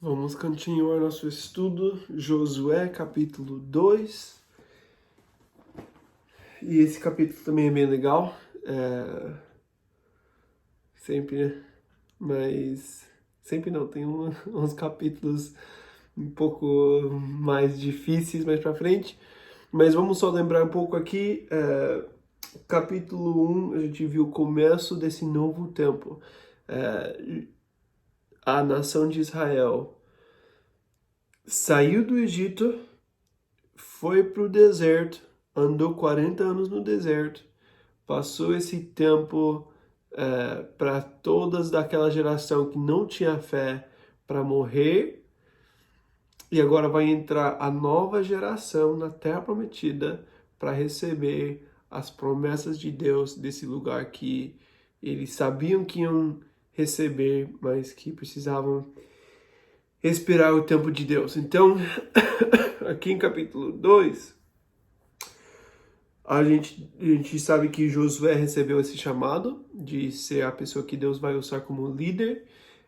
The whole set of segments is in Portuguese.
Vamos continuar nosso estudo, Josué, capítulo 2. E esse capítulo também é bem legal. Sempre, né? Mas sempre não, tem uns capítulos um pouco mais difíceis mais pra frente. Mas vamos só lembrar um pouco aqui. Capítulo 1, a gente viu o começo desse novo tempo. A nação de Israel saiu do Egito, foi para o deserto, andou 40 anos no deserto, passou esse tempo para todas daquela geração que não tinha fé para morrer, e agora vai entrar a nova geração na Terra Prometida para receber as promessas de Deus desse lugar que eles sabiam que iam receber, mas que precisavam esperar o tempo de Deus. Então, aqui em capítulo 2, a gente sabe que Josué recebeu esse chamado de ser a pessoa que Deus vai usar como líder.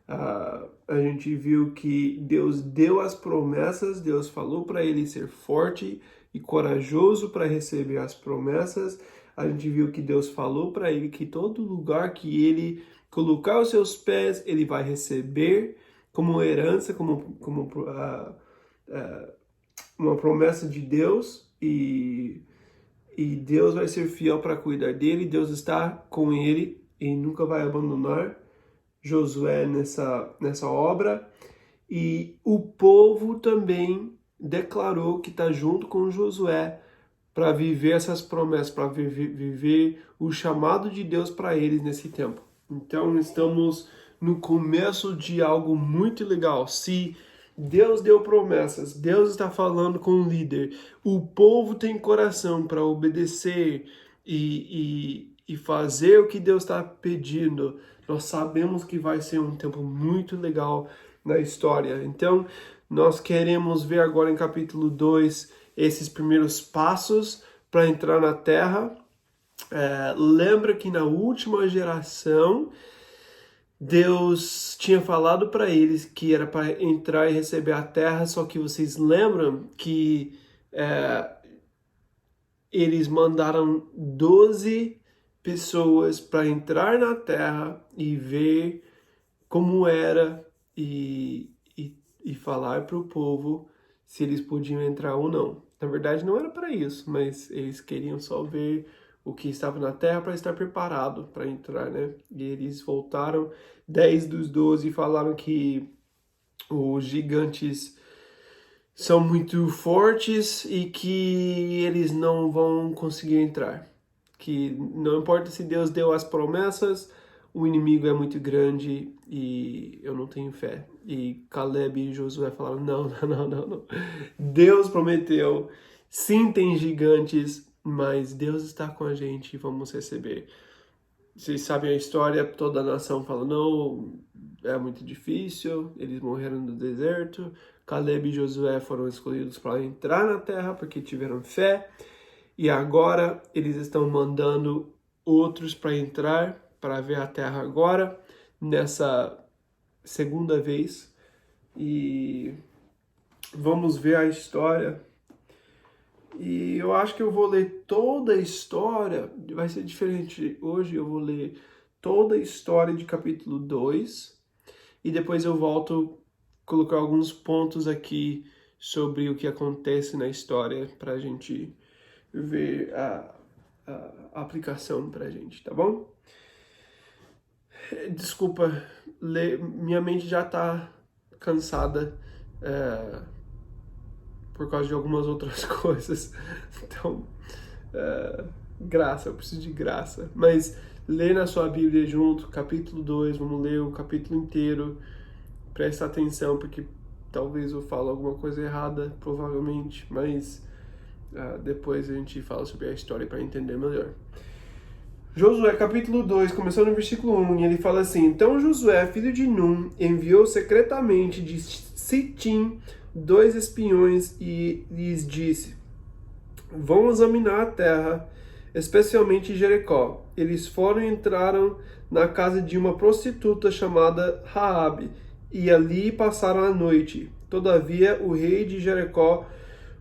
A gente viu que Deus deu as promessas, Deus falou para ele ser forte e corajoso para receber as promessas. A gente viu que Deus falou para ele que todo lugar que ele colocar os seus pés, ele vai receber como herança, como uma promessa de Deus, e Deus vai ser fiel para cuidar dele. Deus está com ele e nunca vai abandonar Josué nessa obra. E o povo também declarou que está junto com Josué para viver essas promessas, para viver o chamado de Deus para eles nesse tempo. Então estamos no começo de algo muito legal. Se Deus deu promessas, Deus está falando com o líder, o povo tem coração para obedecer e fazer o que Deus está pedindo, nós sabemos que vai ser um tempo muito legal na história. Então, nós queremos ver agora em capítulo 2 esses primeiros passos para entrar na terra. Lembra que na última geração, Deus tinha falado para eles que era para entrar e receber a terra, só que vocês lembram que eles mandaram 12 pessoas para entrar na terra e ver como era e falar para o povo se eles podiam entrar ou não. Na verdade, não era para isso, mas eles queriam só ver o que estava na terra para estar preparado para entrar, né? E eles voltaram, 10 dos 12 falaram que os gigantes são muito fortes e que eles não vão conseguir entrar. Que não importa se Deus deu as promessas, o inimigo é muito grande e eu não tenho fé. E Caleb e Josué falaram, não. Deus prometeu, sim tem gigantes, mas Deus está com a gente e vamos receber. Vocês sabem a história, toda a nação fala, não, é muito difícil, eles morreram no deserto. Caleb e Josué foram escolhidos para entrar na terra porque tiveram fé. E agora eles estão mandando outros para entrar, para ver a terra agora, nessa segunda vez. E vamos ver a história. E eu acho que eu vou ler toda a história, vai ser diferente hoje, eu vou ler toda a história de capítulo 2 e depois eu volto a colocar alguns pontos aqui sobre o que acontece na história para a gente ver a aplicação pra gente, tá bom? Desculpa, minha mente já tá cansada por causa de algumas outras coisas. Então, eu preciso de graça. Mas lê na sua Bíblia junto, capítulo 2, vamos ler o capítulo inteiro. Presta atenção, porque talvez eu fale alguma coisa errada, provavelmente, mas depois a gente fala sobre a história para entender melhor. Josué, capítulo 2, começando no versículo 1, e ele fala assim: Então Josué, filho de Num, enviou secretamente de Sitim 2 espiões e lhes disse: Vão examinar a terra, especialmente Jericó. Eles foram e entraram na casa de uma prostituta chamada Raabe e ali passaram a noite. Todavia, o rei de Jericó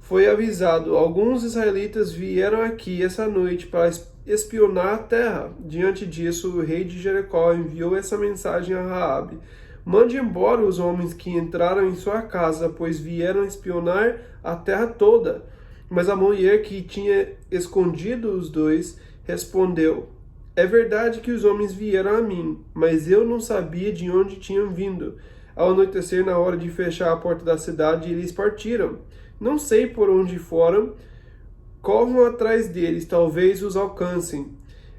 foi avisado: alguns israelitas vieram aqui essa noite para espionar a terra. Diante disso, o rei de Jericó enviou essa mensagem a Raabe: mande embora os homens que entraram em sua casa, pois vieram espionar a terra toda. Mas a mulher que tinha escondido os dois respondeu: é verdade que os homens vieram a mim, mas eu não sabia de onde tinham vindo. Ao anoitecer, na hora de fechar a porta da cidade, eles partiram. Não sei por onde foram. Corram atrás deles, talvez os alcancem.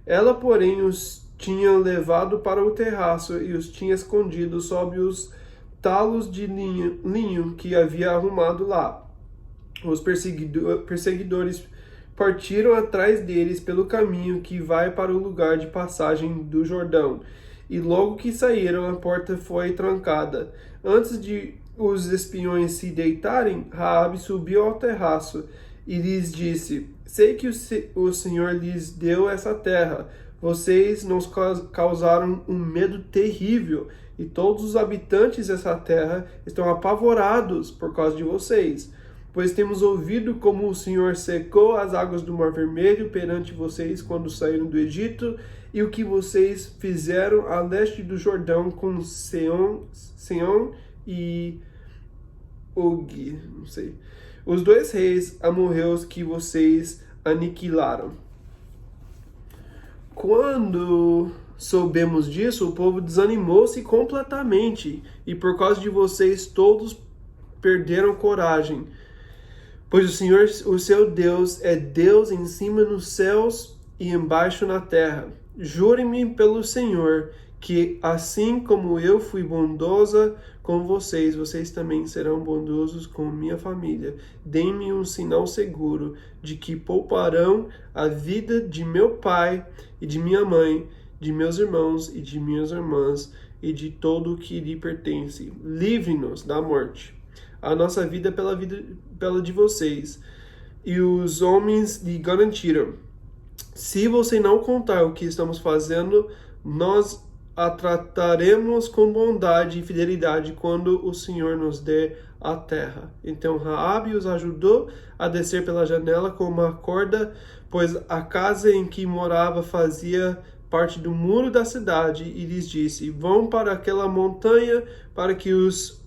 Ela, porém, os tinha levado para o terraço e os tinha escondido sob os talos de linho que havia arrumado lá. Os perseguidores partiram atrás deles pelo caminho que vai para o lugar de passagem do Jordão. E logo que saíram, a porta foi trancada. Antes de os espiões se deitarem, Raabe subiu ao terraço e lhes disse: sei que o Senhor lhes deu essa terra. Vocês nos causaram um medo terrível, e todos os habitantes dessa terra estão apavorados por causa de vocês. Pois temos ouvido como o Senhor secou as águas do Mar Vermelho perante vocês quando saíram do Egito, e o que vocês fizeram a leste do Jordão com Seom e Og, não sei, os dois reis amorreus que vocês aniquilaram. Quando soubemos disso, o povo desanimou-se completamente, e por causa de vocês todos perderam coragem. Pois o Senhor, o seu Deus, é Deus em cima nos céus e embaixo na terra. Jurem-me pelo Senhor, que assim como eu fui bondosa com vocês, vocês também serão bondosos com minha família. Deem-me um sinal seguro de que pouparão a vida de meu pai e de minha mãe, de meus irmãos e de minhas irmãs, e de todo o que lhe pertence. Livre-nos da morte. A nossa vida pela de vocês. E os homens lhe garantiram: se você não contar o que estamos fazendo, nós a trataremos com bondade e fidelidade quando o Senhor nos der a terra. Então Raabe os ajudou a descer pela janela com uma corda, pois a casa em que morava fazia parte do muro da cidade, e lhes disse: vão para aquela montanha para que os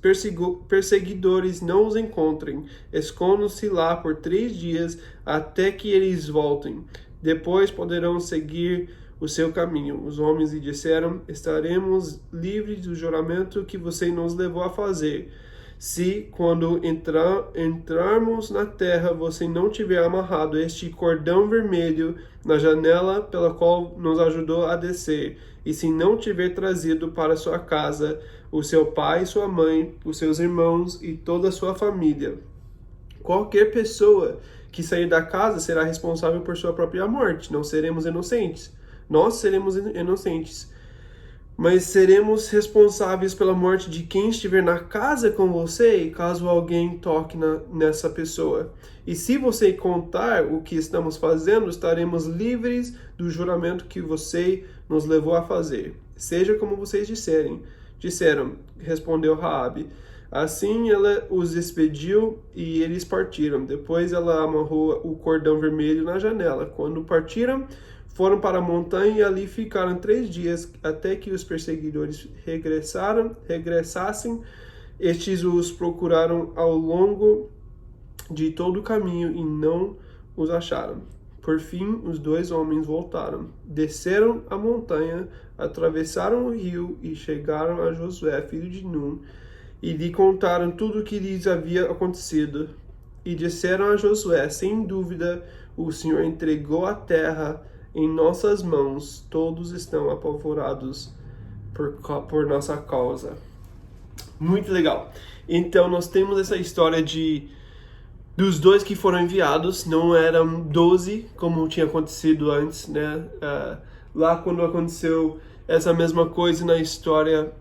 perseguidores não os encontrem. Escondam-se lá por 3 dias até que eles voltem. Depois poderão seguir o seu caminho. Os homens lhe disseram: estaremos livres do juramento que você nos levou a fazer. Se, quando entrarmos na terra, você não tiver amarrado este cordão vermelho na janela pela qual nos ajudou a descer, e se não tiver trazido para sua casa o seu pai, sua mãe, os seus irmãos e toda a sua família, qualquer pessoa que sair da casa será responsável por sua própria morte. Não seremos inocentes. Nós seremos inocentes, mas seremos responsáveis pela morte de quem estiver na casa com você, caso alguém toque nessa pessoa. E se você contar o que estamos fazendo, estaremos livres do juramento que você nos levou a fazer. Seja como vocês disseram, respondeu Raabe. Assim ela os expediu e eles partiram. Depois ela amarrou o cordão vermelho na janela. Quando partiram, foram para a montanha e ali ficaram 3 dias, até que os perseguidores regressassem. Estes os procuraram ao longo de todo o caminho e não os acharam. Por fim, os 2 homens voltaram, desceram a montanha, atravessaram o rio e chegaram a Josué, filho de Nun, e lhe contaram tudo o que lhes havia acontecido. E disseram a Josué: sem dúvida, o Senhor entregou a terra em nossas mãos. Todos estão apavorados por nossa causa. Muito legal. Então, nós temos essa história dos 2 que foram enviados. Não eram 12, como tinha acontecido antes, né? Lá quando aconteceu essa mesma coisa na história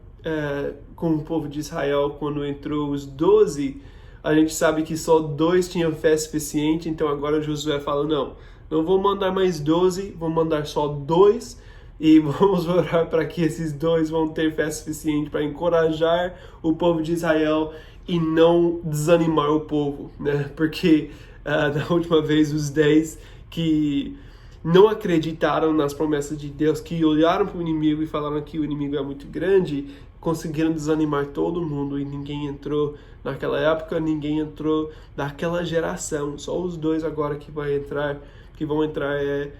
com o povo de Israel, quando entrou os 12, a gente sabe que só 2 tinham fé suficiente. Então agora Josué fala: não vou mandar mais 12, vou mandar só 2, e vamos orar para que esses dois vão ter fé suficiente para encorajar o povo de Israel e não desanimar o povo, né? Porque na última vez os 10 que não acreditaram nas promessas de Deus, que olharam para o inimigo e falaram que o inimigo é muito grande, conseguiram desanimar todo mundo e ninguém entrou naquela época, ninguém entrou daquela geração. Só os dois agora que vão entrar é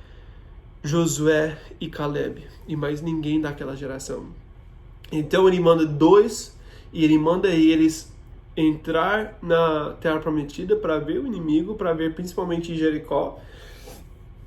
Josué e Caleb, e mais ninguém daquela geração. Então ele manda dois e ele manda eles entrar na Terra Prometida para ver o inimigo, para ver principalmente Jericó,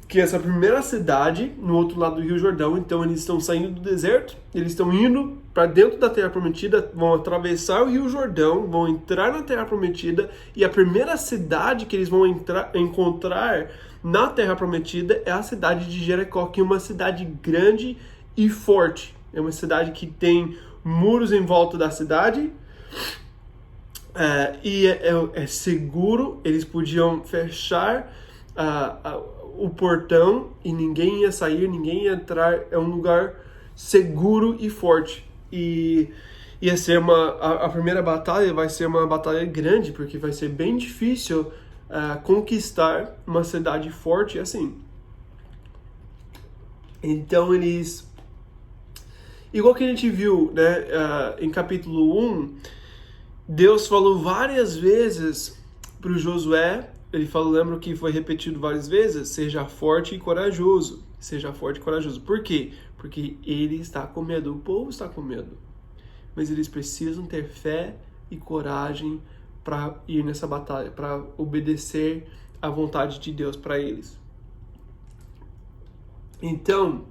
que é essa primeira cidade no outro lado do Rio Jordão. Então eles estão saindo do deserto, eles estão indo para dentro da Terra Prometida, vão atravessar o Rio Jordão, vão entrar na Terra Prometida, e a primeira cidade que eles vão encontrar na Terra Prometida é a cidade de Jericó, que é uma cidade grande e forte. É uma cidade que tem muros em volta da cidade, e é seguro. Eles podiam fechar o portão e ninguém ia sair, ninguém ia entrar. É um lugar seguro e forte. E ia ser a primeira batalha vai ser uma batalha grande, porque vai ser bem difícil conquistar uma cidade forte assim. Então eles, igual que a gente viu, né, em capítulo 1, Deus falou várias vezes para o Josué. Ele falou, lembra que foi repetido várias vezes? Seja forte e corajoso. Seja forte e corajoso. Por quê? Porque ele está com medo, o povo está com medo. Mas eles precisam ter fé e coragem para ir nessa batalha, para obedecer à vontade de Deus para eles. Então,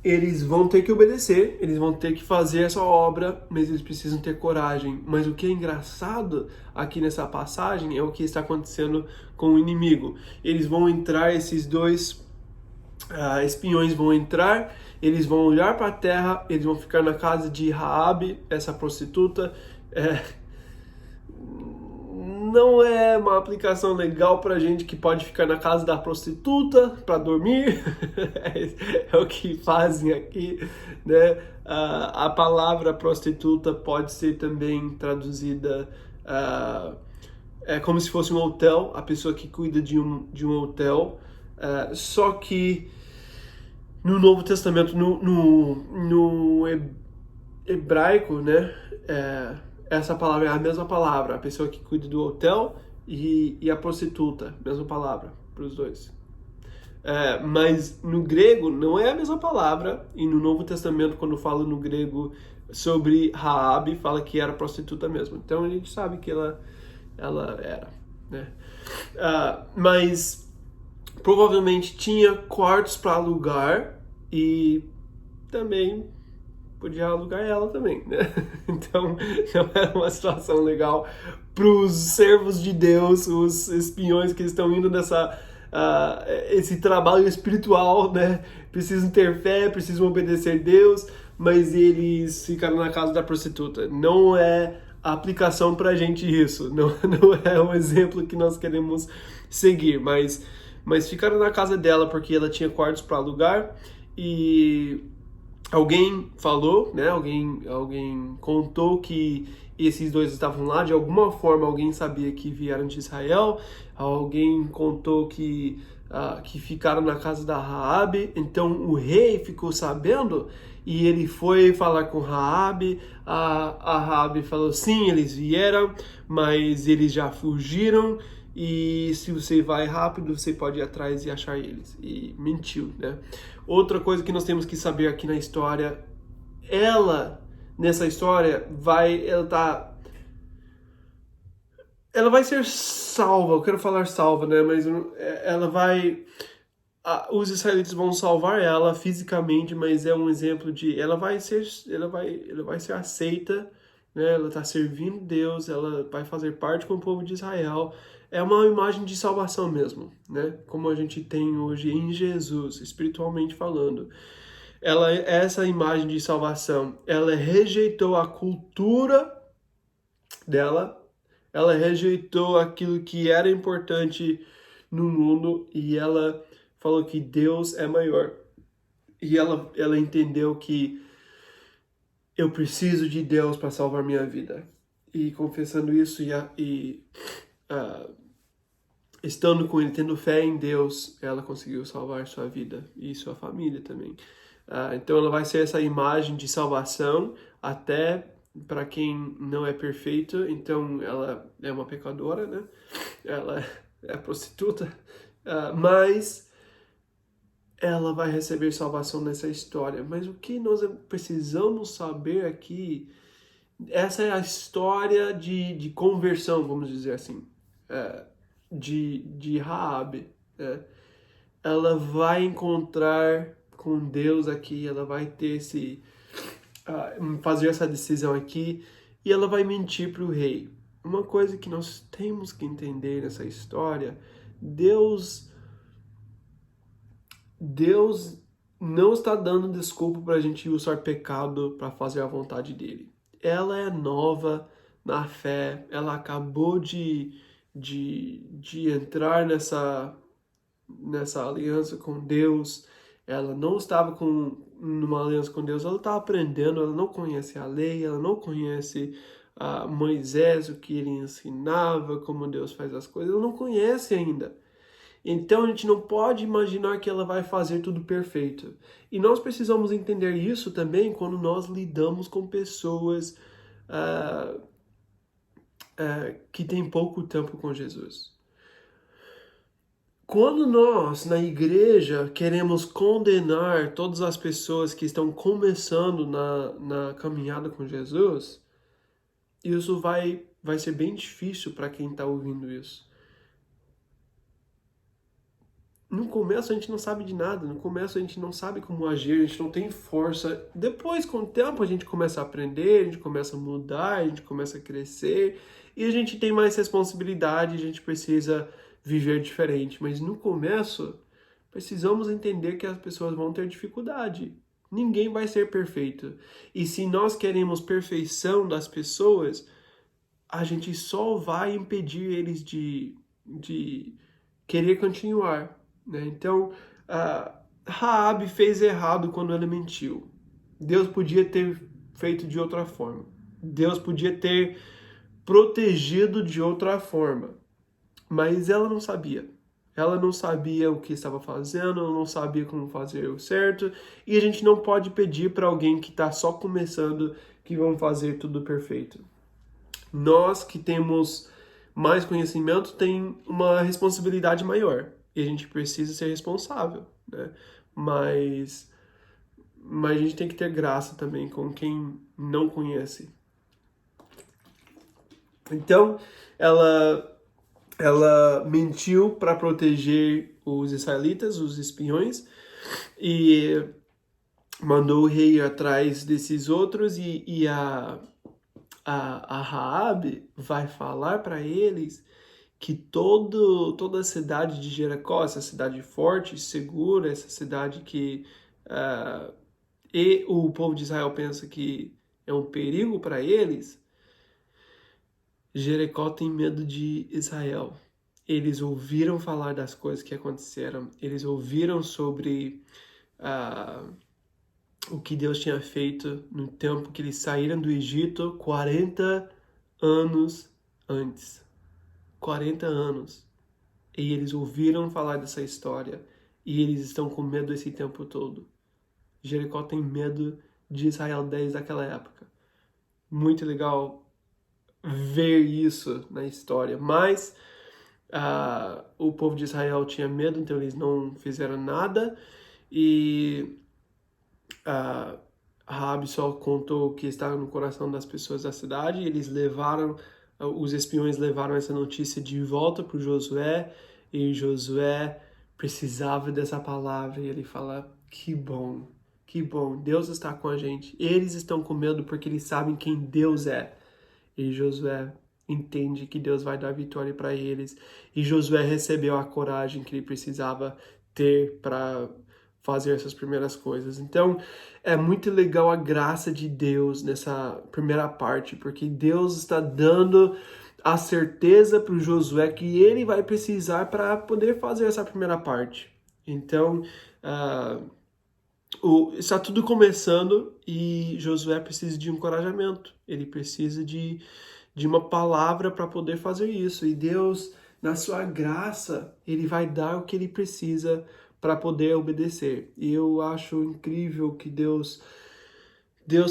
eles vão ter que obedecer, eles vão ter que fazer essa obra, mas eles precisam ter coragem. Mas o que é engraçado aqui nessa passagem é o que está acontecendo com o inimigo. Eles vão entrar, esses dois espiões vão entrar, eles vão olhar para a terra, eles vão ficar na casa de Raabe, essa prostituta. Não é uma aplicação legal pra gente que pode ficar na casa da prostituta para dormir. É o que fazem aqui, né? A palavra prostituta pode ser também traduzida como se fosse um hotel, a pessoa que cuida de um hotel. Só que no Novo Testamento, no hebraico, né? Essa palavra é a mesma palavra, a pessoa que cuida do hotel e a prostituta, mesma palavra para os dois. Mas no grego não é a mesma palavra, e no Novo Testamento, quando fala no grego sobre Raabe, fala que era prostituta mesmo. Então a gente sabe que ela era, né? Mas provavelmente tinha quartos para alugar e também podia alugar ela também, né? Então, não era uma situação legal para os servos de Deus, os espiões que estão indo nessa esse trabalho espiritual, né? Precisam ter fé, precisam obedecer a Deus, mas eles ficaram na casa da prostituta. Não é a aplicação pra gente isso, não é um exemplo que nós queremos seguir, mas ficaram na casa dela porque ela tinha quartos para alugar. E alguém falou, né? Alguém contou que esses dois estavam lá. De alguma forma, alguém sabia que vieram de Israel. Alguém contou que ficaram na casa da Raabe. Então o rei ficou sabendo e ele foi falar com Raabe. A Raabe falou, sim, eles vieram, mas eles já fugiram. E se você vai rápido, você pode ir atrás e achar eles. E mentiu, né? Outra coisa que nós temos que saber aqui na história, nessa história, ela vai ser salva. Eu quero falar salva, né? Mas os israelitas vão salvar ela fisicamente, mas é um exemplo de ela vai ser aceita, né? Ela está servindo Deus, ela vai fazer parte com o povo de Israel. É uma imagem de salvação mesmo, né? Como a gente tem hoje em Jesus, espiritualmente falando. Essa imagem de salvação, ela rejeitou a cultura dela, ela rejeitou aquilo que era importante no mundo e ela falou que Deus é maior. E ela entendeu que eu preciso de Deus para salvar minha vida. E confessando isso ah, estando com ele, tendo fé em Deus, ela conseguiu salvar sua vida e sua família também. Então ela vai ser essa imagem de salvação até para quem não é perfeito. Então ela é uma pecadora, né? Ela é prostituta, mas ela vai receber salvação nessa história. Mas o que nós precisamos saber aqui, essa é a história de conversão, vamos dizer assim, de Raabe, né? Ela vai encontrar com Deus aqui, ela vai ter fazer essa decisão aqui, e ela vai mentir para o rei. Uma coisa que nós temos que entender nessa história, Deus não está dando desculpa para a gente usar pecado para fazer a vontade dele. Ela é nova na fé, ela acabou de entrar nessa aliança com Deus. Ela não estava numa aliança com Deus, ela está aprendendo, ela não conhece a lei, ela não conhece Moisés, o que ele ensinava, como Deus faz as coisas, ela não conhece ainda. Então a gente não pode imaginar que ela vai fazer tudo perfeito. E nós precisamos entender isso também quando nós lidamos com pessoas que têm pouco tempo com Jesus. Quando nós, na igreja, queremos condenar todas as pessoas que estão começando na caminhada com Jesus, isso vai ser bem difícil para quem está ouvindo isso. No começo a gente não sabe de nada, no começo a gente não sabe como agir, a gente não tem força. Depois, com o tempo, a gente começa a aprender, a gente começa a mudar, a gente começa a crescer e a gente tem mais responsabilidade, a gente precisa viver diferente. Mas no começo, precisamos entender que as pessoas vão ter dificuldade. Ninguém vai ser perfeito. E se nós queremos perfeição das pessoas, a gente só vai impedir eles de querer continuar, né? Então, Raabe fez errado quando ela mentiu. Deus podia ter feito de outra forma. Deus podia ter protegido de outra forma. Mas ela não sabia. Ela não sabia o que estava fazendo, ela não sabia como fazer o certo. E a gente não pode pedir para alguém que está só começando que vão fazer tudo perfeito. Nós que temos mais conhecimento tem uma responsabilidade maior. E a gente precisa ser responsável, né? Mas a gente tem que ter graça também com quem não conhece. Então, ela mentiu para proteger os israelitas, os espiões, e mandou o rei ir atrás desses outros, e a Raabe vai falar para eles que toda a cidade de Jericó, essa cidade forte, segura, essa cidade que e o povo de Israel pensa que é um perigo para eles, Jericó tem medo de Israel. Eles ouviram falar das coisas que aconteceram, eles ouviram sobre o que Deus tinha feito no tempo que eles saíram do Egito 40 anos antes. 40 anos. E eles ouviram falar dessa história e eles estão com medo esse tempo todo. Jericó tem medo de Israel desde aquela época. Muito legal ver isso na história. Mas o povo de Israel tinha medo, então eles não fizeram nada. E Raabe só contou o que estava no coração das pessoas da cidade. Os espiões levaram essa notícia de volta para o Josué, e Josué precisava dessa palavra, e ele fala, que bom, Deus está com a gente. Eles estão com medo porque eles sabem quem Deus é. E Josué entende que Deus vai dar vitória para eles. E Josué recebeu a coragem que ele precisava ter para fazer essas primeiras coisas. Então, é muito legal a graça de Deus nessa primeira parte, porque Deus está dando a certeza para o Josué que ele vai precisar para poder fazer essa primeira parte. Então, Está tudo começando e Josué precisa de encorajamento. Ele precisa de uma palavra para poder fazer isso. E Deus, na sua graça, ele vai dar o que ele precisa para poder obedecer. E eu acho incrível que Deus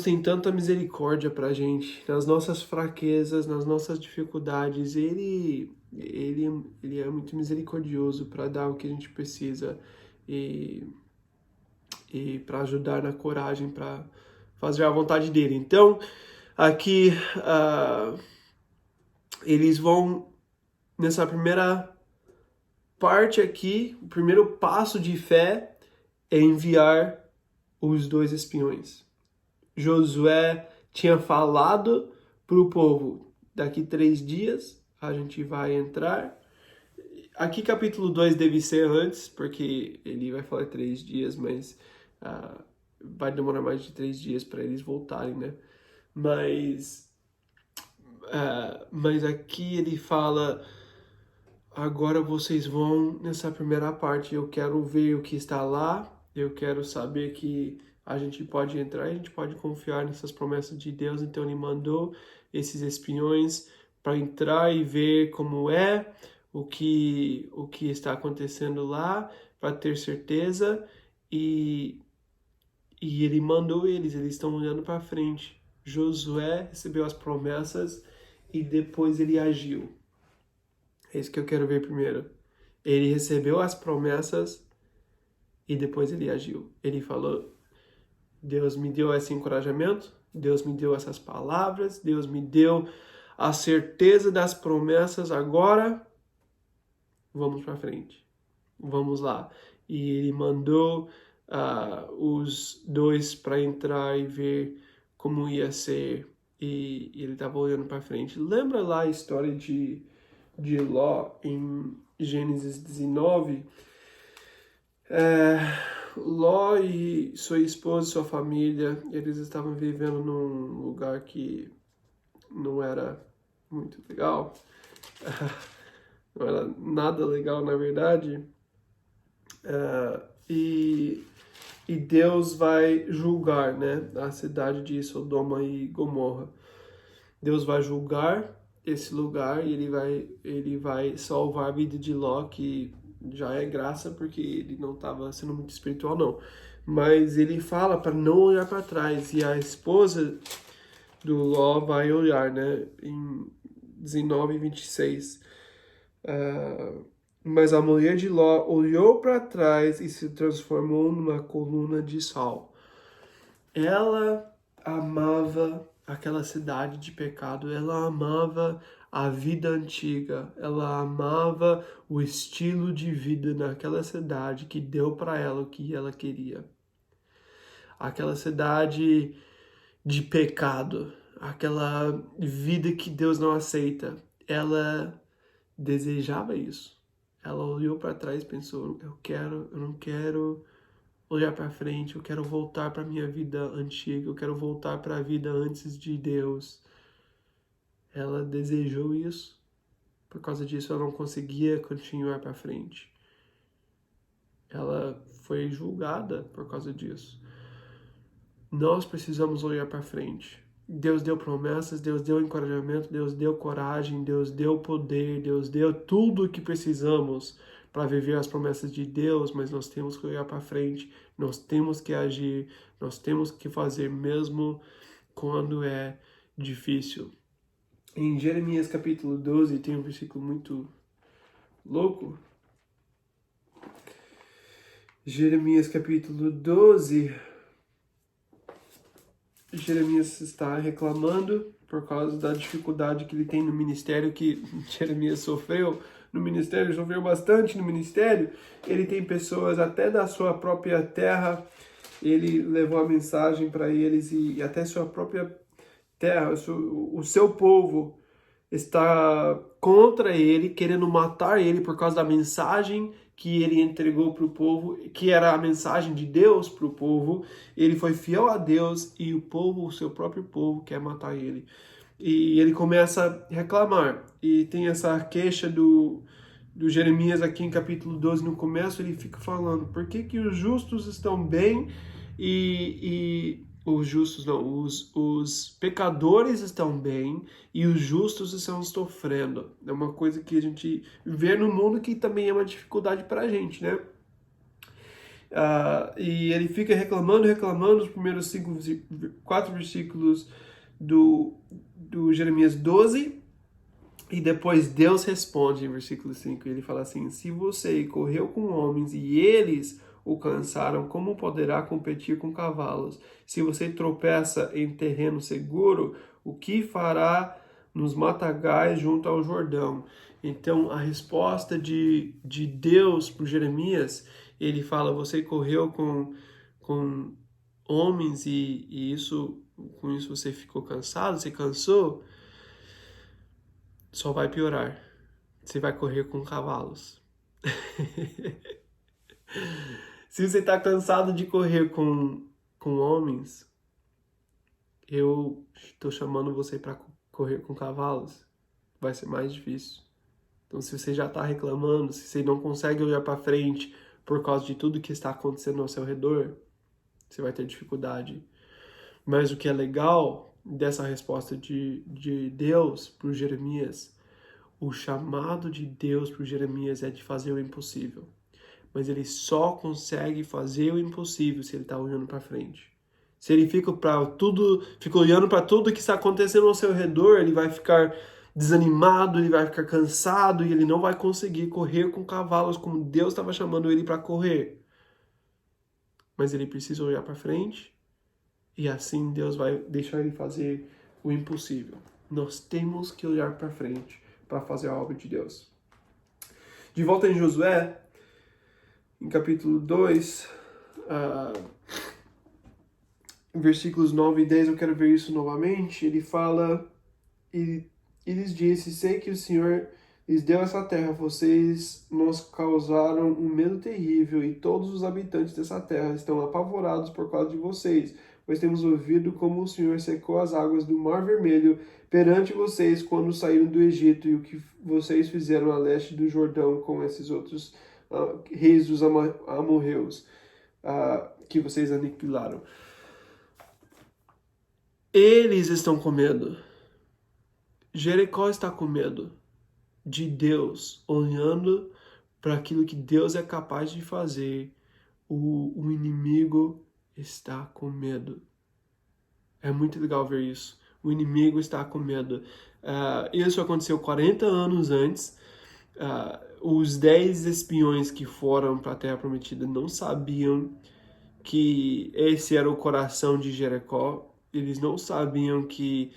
tem tanta misericórdia pra gente, nas nossas fraquezas, nas nossas dificuldades. Ele é muito misericordioso para dar o que a gente precisa e, e para ajudar na coragem para fazer a vontade dele. Então, aqui eles vão nessa primeira parte aqui, o primeiro passo de fé é enviar os 2 espiões. Josué tinha falado para o povo, daqui 3 dias a gente vai entrar. Aqui capítulo 2 deve ser antes, porque ele vai falar 3 dias, mas vai demorar mais de 3 dias para eles voltarem, né? Mas aqui ele fala, agora vocês vão nessa primeira parte, eu quero ver o que está lá, eu quero saber que a gente pode entrar, a gente pode confiar nessas promessas de Deus. Então ele mandou esses espiões para entrar e ver como é, o que está acontecendo lá, para ter certeza, e ele mandou eles estão olhando para frente. Josué recebeu as promessas e depois ele agiu. É isso que eu quero ver primeiro. Ele recebeu as promessas e depois ele agiu. Ele falou, Deus me deu esse encorajamento, Deus me deu essas palavras, Deus me deu a certeza das promessas, agora vamos para frente. Vamos lá. E ele mandou os 2 para entrar e ver como ia ser, e ele estava olhando para frente. Lembra lá a história de Ló em Gênesis 19? Ló e sua esposa e sua família, eles estavam vivendo num lugar que não era muito legal. Não era nada legal, na verdade. E Deus vai julgar, né, a cidade de Sodoma e Gomorra. Deus vai julgar esse lugar e ele vai salvar a vida de Ló, que já é graça porque ele não estava sendo muito espiritual, não. Mas ele fala para não olhar para trás, e a esposa do Ló vai olhar, né, em 19:26. Mas a mulher de Ló olhou para trás e se transformou numa coluna de sal. Ela amava aquela cidade de pecado, ela amava a vida antiga, ela amava o estilo de vida naquela cidade que deu para ela o que ela queria. Aquela cidade de pecado, aquela vida que Deus não aceita, ela desejava isso. Ela olhou para trás e pensou, eu não quero olhar para frente, eu quero voltar para minha vida antiga, eu quero voltar para a vida antes de Deus. Ela desejou isso. Por causa disso, ela não conseguia continuar para frente. Ela foi julgada por causa disso. Nós precisamos olhar para frente. Deus deu promessas, Deus deu encorajamento, Deus deu coragem, Deus deu poder, Deus deu tudo o que precisamos para viver as promessas de Deus, mas nós temos que olhar para frente, nós temos que agir, nós temos que fazer mesmo quando é difícil. Em Jeremias capítulo 12 tem um versículo muito louco. Jeremias capítulo 12... Jeremias está reclamando por causa da dificuldade que ele tem no ministério, que Jeremias sofreu no ministério, sofreu bastante no ministério. Ele tem pessoas até da sua própria terra, ele levou a mensagem para eles, e até sua própria terra, o seu povo está contra ele, querendo matar ele por causa da mensagem que ele entregou para o povo, que era a mensagem de Deus para o povo. Ele foi fiel a Deus e o povo, o seu próprio povo, quer matar ele. E ele começa a reclamar. E tem essa queixa do Jeremias aqui em capítulo 12, no começo ele fica falando, por que os justos estão bem e os justos não, os pecadores estão bem e os justos estão sofrendo. É uma coisa que a gente vê no mundo que também é uma dificuldade para a gente, né? E ele fica reclamando os primeiros 4 versículos do Jeremias 12, e depois Deus responde em versículo 5, ele fala assim: se você correu com homens e eles o cansaram, como poderá competir com cavalos? Se você tropeça em terreno seguro, o que fará nos matagais junto ao Jordão? Então, a resposta de Deus para Jeremias, ele fala: você correu com homens e com isso você ficou cansado, você cansou? Só vai piorar. Você vai correr com cavalos. Se você está cansado de correr com homens, eu estou chamando você para correr com cavalos. Vai ser mais difícil. Então, se você já está reclamando, se você não consegue olhar para frente por causa de tudo que está acontecendo ao seu redor, você vai ter dificuldade. Mas o que é legal dessa resposta de Deus para Jeremias, o chamado de Deus para Jeremias é de fazer o impossível. Mas ele só consegue fazer o impossível se ele está olhando para frente. Se ele fica olhando para tudo que está acontecendo ao seu redor, ele vai ficar desanimado, ele vai ficar cansado e ele não vai conseguir correr com cavalos como Deus estava chamando ele para correr. Mas ele precisa olhar para frente e assim Deus vai deixar ele fazer o impossível. Nós temos que olhar para frente para fazer a obra de Deus. De volta em Josué, em capítulo 2, versículos 9 e 10, eu quero ver isso novamente. Ele fala, e lhes disse: sei que o Senhor lhes deu essa terra, vocês nos causaram um medo terrível, e todos os habitantes dessa terra estão apavorados por causa de vocês, pois temos ouvido como o Senhor secou as águas do Mar Vermelho perante vocês quando saíram do Egito, e o que vocês fizeram a leste do Jordão com esses outros reis dos amorreus, que vocês aniquilaram. Eles estão com medo. Jericó está com medo de Deus, olhando para aquilo que Deus é capaz de fazer. O inimigo está com medo. É muito legal ver isso. O inimigo está com medo. Isso aconteceu 40 anos antes. Os 10 espiões que foram para a Terra Prometida não sabiam que esse era o coração de Jericó. Eles não sabiam que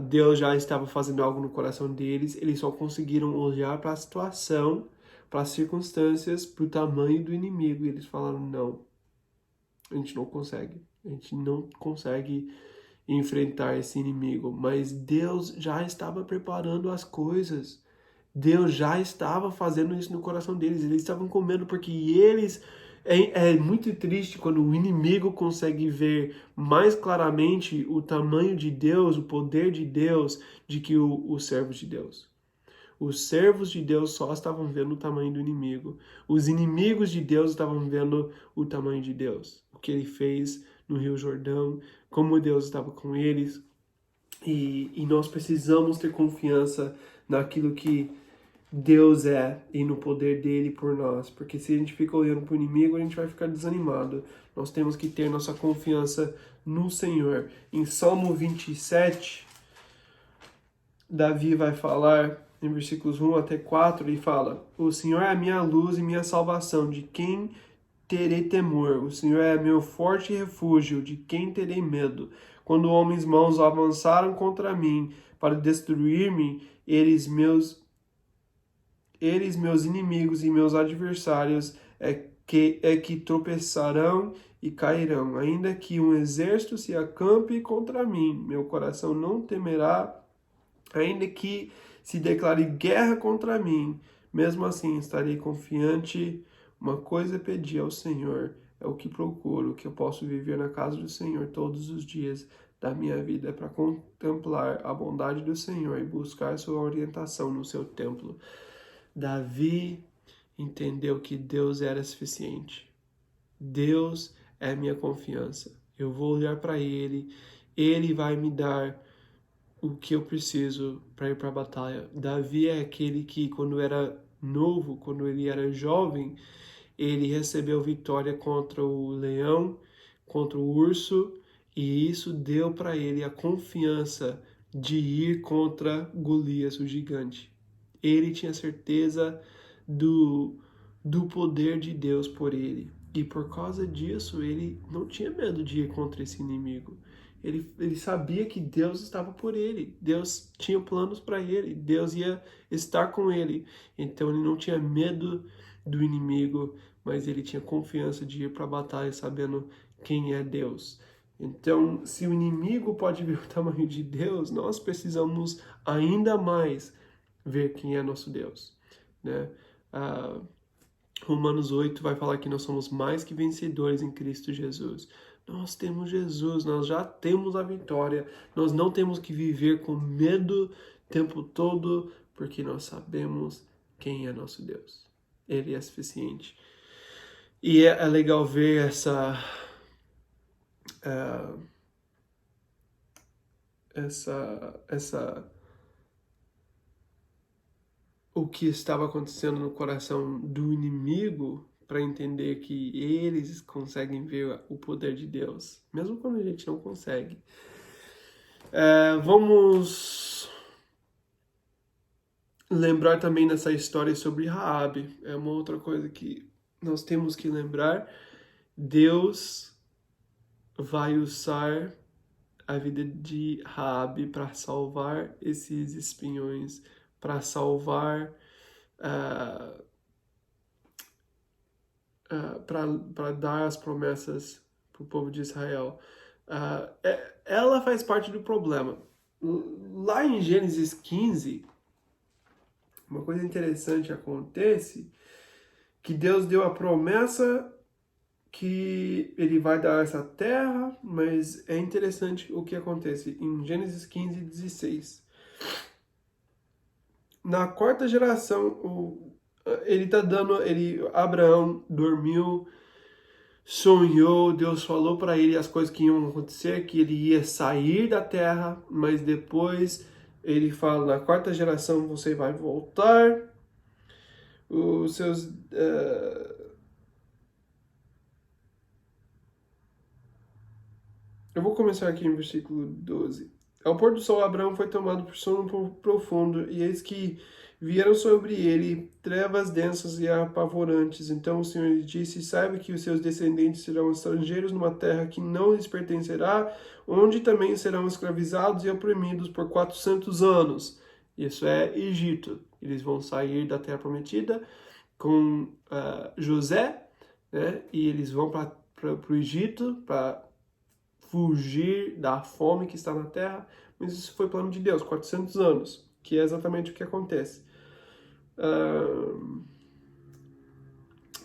Deus já estava fazendo algo no coração deles. Eles só conseguiram olhar para a situação, para as circunstâncias, para o tamanho do inimigo. E eles falaram: não, a gente não consegue. A gente não consegue enfrentar esse inimigo. Mas Deus já estava preparando as coisas. Deus já estava fazendo isso no coração deles. Eles estavam com medo porque eles... É muito triste quando o inimigo consegue ver mais claramente o tamanho de Deus, o poder de Deus, de que os servos de Deus. Os servos de Deus só estavam vendo o tamanho do inimigo. Os inimigos de Deus estavam vendo o tamanho de Deus. O que ele fez no Rio Jordão, como Deus estava com eles. E nós precisamos ter confiança naquilo que Deus é e no poder dele por nós, porque se a gente fica olhando para o inimigo, a gente vai ficar desanimado. Nós temos que ter nossa confiança no Senhor. Em Salmo 27, Davi vai falar, em versículos 1 até 4, ele fala: o Senhor é a minha luz e minha salvação, de quem terei temor? O Senhor é meu forte refúgio, de quem terei medo? Quando homens maus avançaram contra mim para destruir-me, eles meus inimigos e meus adversários que tropeçarão e cairão. Ainda que um exército se acampe contra mim, meu coração não temerá. Ainda que se declare guerra contra mim, mesmo assim estarei confiante. Uma coisa pedi ao Senhor, é o que procuro, que eu posso viver na casa do Senhor todos os dias da minha vida, para contemplar a bondade do Senhor e buscar sua orientação no seu templo. Davi entendeu que Deus era suficiente. Deus é a minha confiança. Eu vou olhar para Ele vai me dar o que eu preciso para ir para a batalha. Davi é aquele que, quando era novo, quando ele era jovem, ele recebeu vitória contra o leão, contra o urso, e isso deu para ele a confiança de ir contra Golias, o gigante. Ele tinha certeza do poder de Deus por ele. E por causa disso, ele não tinha medo de ir contra esse inimigo. Ele sabia que Deus estava por ele. Deus tinha planos para ele. Deus ia estar com ele. Então ele não tinha medo do inimigo, mas ele tinha confiança de ir para a batalha sabendo quem é Deus. Então, se o inimigo pode ver o tamanho de Deus, nós precisamos ainda mais ver quem é nosso Deus, né? Romanos 8 vai falar que nós somos mais que vencedores em Cristo Jesus. Nós temos Jesus, nós já temos a vitória. Nós não temos que viver com medo o tempo todo, porque nós sabemos quem é nosso Deus. Ele é suficiente. E é legal ver o que estava acontecendo no coração do inimigo, para entender que eles conseguem ver o poder de Deus, mesmo quando a gente não consegue. Vamos lembrar também dessa história sobre Raabe. É uma outra coisa que nós temos que lembrar. Deus vai usar a vida de Raabe para salvar esses espiões, para salvar, para dar as promessas para o povo de Israel. Ela faz parte do problema. Lá em Gênesis 15, uma coisa interessante acontece, que Deus deu a promessa que ele vai dar essa terra, mas é interessante o que acontece em Gênesis 15, 16. Na quarta geração, Abraão dormiu, sonhou, Deus falou para ele as coisas que iam acontecer, que ele ia sair da terra, mas depois ele fala, na quarta geração você vai voltar, os seus... Eu vou começar aqui no versículo 12. Ao pôr do sol, Abraão foi tomado por sono profundo, e eis que vieram sobre ele trevas densas e apavorantes. Então o Senhor lhe disse, saiba que os seus descendentes serão estrangeiros numa terra que não lhes pertencerá, onde também serão escravizados e oprimidos por 400 anos. Isso é Egito. Eles vão sair da terra prometida com José, né? E eles vão para o Egito para fugir da fome que está na terra, mas isso foi plano de Deus, 400 anos, que é exatamente o que acontece.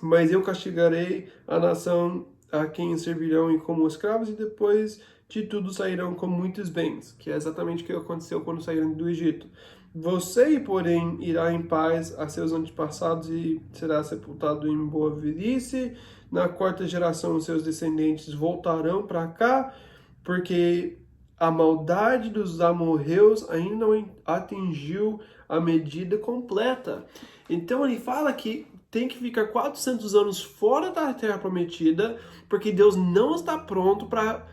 Mas eu castigarei a nação a quem servirão e como escravos, e depois de tudo sairão com muitos bens, que é exatamente o que aconteceu quando saíram do Egito. Você, porém, irá em paz a seus antepassados e será sepultado em boa velhice. Na quarta geração, os seus descendentes voltarão para cá, porque a maldade dos amorreus ainda não atingiu a medida completa. Então ele fala que tem que ficar 400 anos fora da terra prometida, porque Deus não está pronto para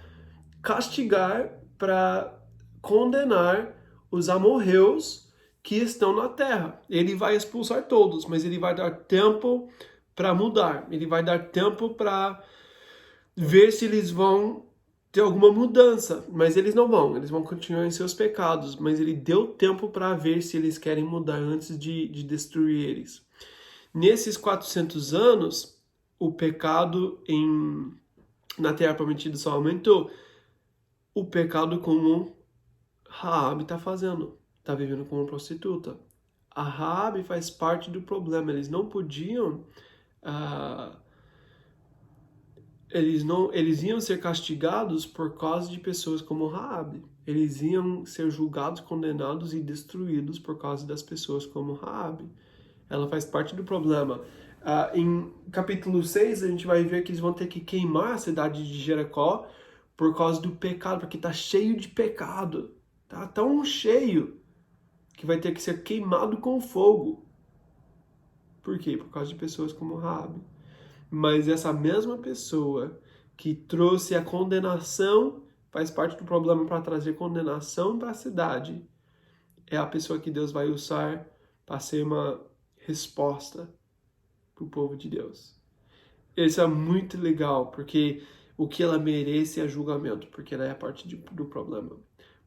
castigar, para condenar os amorreus que estão na terra. Ele vai expulsar todos, mas ele vai dar tempo para mudar. Ele vai dar tempo para ver se eles vão ter alguma mudança, mas eles não vão. Eles vão continuar em seus pecados, mas ele deu tempo para ver se eles querem mudar antes de destruir eles. Nesses 400 anos, o pecado na terra prometida só aumentou. O pecado como Raabe está fazendo, está vivendo como prostituta. A Raabe faz parte do problema. Eles não podiam, eles iam ser castigados por causa de pessoas como Raabe. Eles iam ser julgados, condenados e destruídos por causa das pessoas como Raabe. Ela faz parte do problema. Em capítulo 6, a gente vai ver que eles vão ter que queimar a cidade de Jericó por causa do pecado, porque está cheio de pecado. Tá tão cheio que vai ter que ser queimado com fogo. Por quê? Por causa de pessoas como Raabe. Mas essa mesma pessoa que trouxe a condenação, faz parte do problema para trazer condenação para a cidade, é a pessoa que Deus vai usar para ser uma resposta para o povo de Deus. Isso é muito legal, porque o que ela merece é julgamento, porque ela é a parte do problema.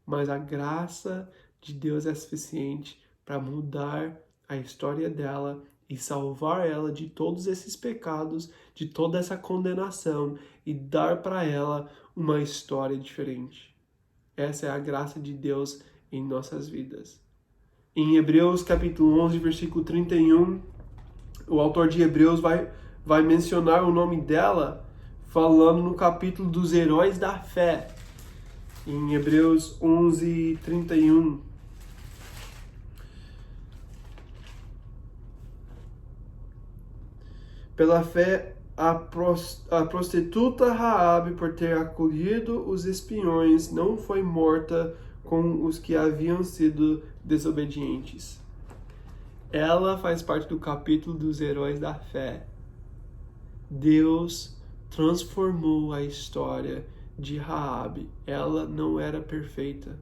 Mas a graça de Deus é suficiente para mudar a história dela e salvar ela de todos esses pecados, de toda essa condenação e dar para ela uma história diferente. Essa é a graça de Deus em nossas vidas. Em Hebreus capítulo 11, versículo 31, o autor de Hebreus vai mencionar o nome dela falando no capítulo dos heróis da fé. Em Hebreus 11, 31. Pela fé, a prostituta Raabe, por ter acolhido os espiões, não foi morta com os que haviam sido desobedientes. Ela faz parte do capítulo dos heróis da fé. Deus transformou a história de Raabe. Ela não era perfeita,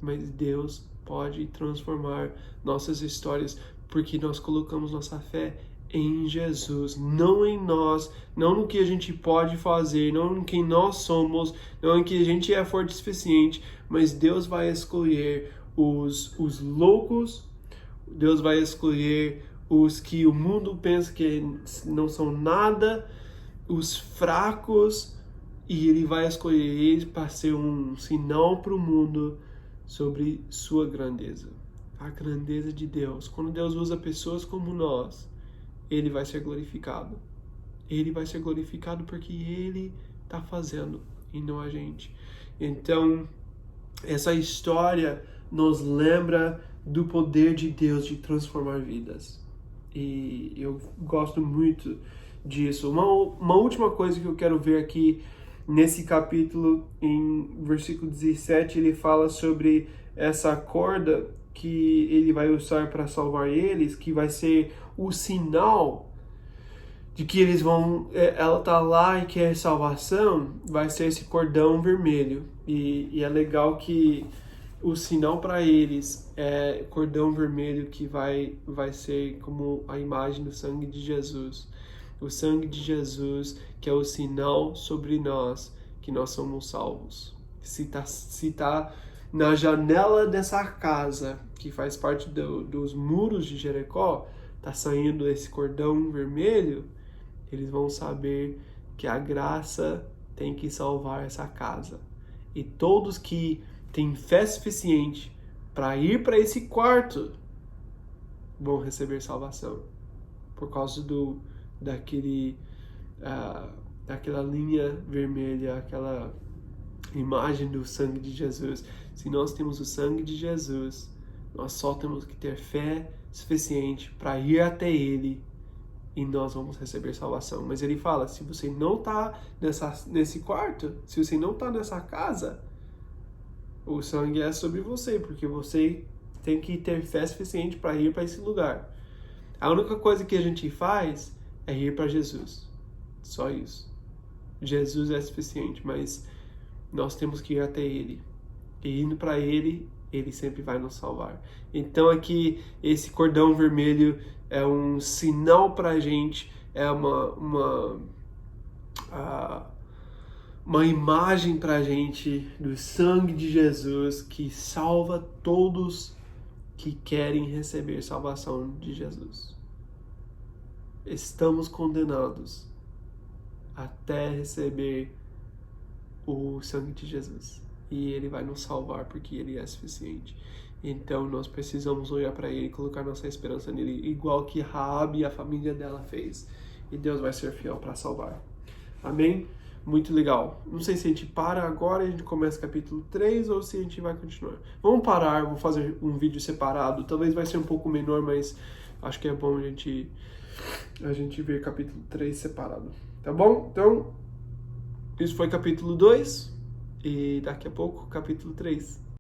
mas Deus pode transformar nossas histórias porque nós colocamos nossa fé em Jesus, não em nós, não no que a gente pode fazer, não em quem nós somos, não em que a gente é forte o suficiente, mas Deus vai escolher os loucos, Deus vai escolher os que o mundo pensa que não são nada, os fracos, e Ele vai escolher eles para ser um sinal para o mundo sobre sua grandeza. A grandeza de Deus. Quando Deus usa pessoas como nós, Ele vai ser glorificado. Ele vai ser glorificado porque Ele está fazendo e não a gente. Então, essa história nos lembra do poder de Deus de transformar vidas. E eu gosto muito disso. Uma última coisa que eu quero ver aqui nesse capítulo, em versículo 17, ele fala sobre essa corda que ele vai usar para salvar eles, que vai ser o sinal de que eles vão, ela tá lá e quer salvação, vai ser esse cordão vermelho. E é legal que o sinal para eles é cordão vermelho, que vai ser como a imagem do sangue de Jesus. O sangue de Jesus, que é o sinal sobre nós, que nós somos salvos. Se tá na janela dessa casa, que faz parte dos muros de Jericó, tá saindo esse cordão vermelho, eles vão saber que a graça tem que salvar essa casa. E todos que têm fé suficiente para ir para esse quarto vão receber salvação. Por causa daquela linha vermelha, aquela imagem do sangue de Jesus. Se nós temos o sangue de Jesus, nós só temos que ter fé suficiente para ir até Ele e nós vamos receber salvação. Mas ele fala, se você não está nesse quarto, se você não está nessa casa, o sangue é sobre você, porque você tem que ter fé suficiente para ir para esse lugar. A única coisa que a gente faz é ir para Jesus. Só isso. Jesus é suficiente, mas nós temos que ir até Ele. E indo para Ele, Ele sempre vai nos salvar. Então aqui, esse cordão vermelho é um sinal para a gente, é uma imagem para a gente do sangue de Jesus que salva todos que querem receber salvação de Jesus. Estamos condenados até receber o sangue de Jesus. E Ele vai nos salvar porque Ele é suficiente. Então nós precisamos olhar para Ele e colocar nossa esperança nele, igual que Raabe e a família dela fez. E Deus vai ser fiel para salvar. Amém? Muito legal. Não sei se a gente para agora e a gente começa o capítulo 3 ou se a gente vai continuar. Vamos parar, vou fazer um vídeo separado. Talvez vai ser um pouco menor, mas acho que é bom a gente a gente vê capítulo 3 separado. Tá bom? Então, isso foi capítulo 2 e daqui a pouco capítulo 3.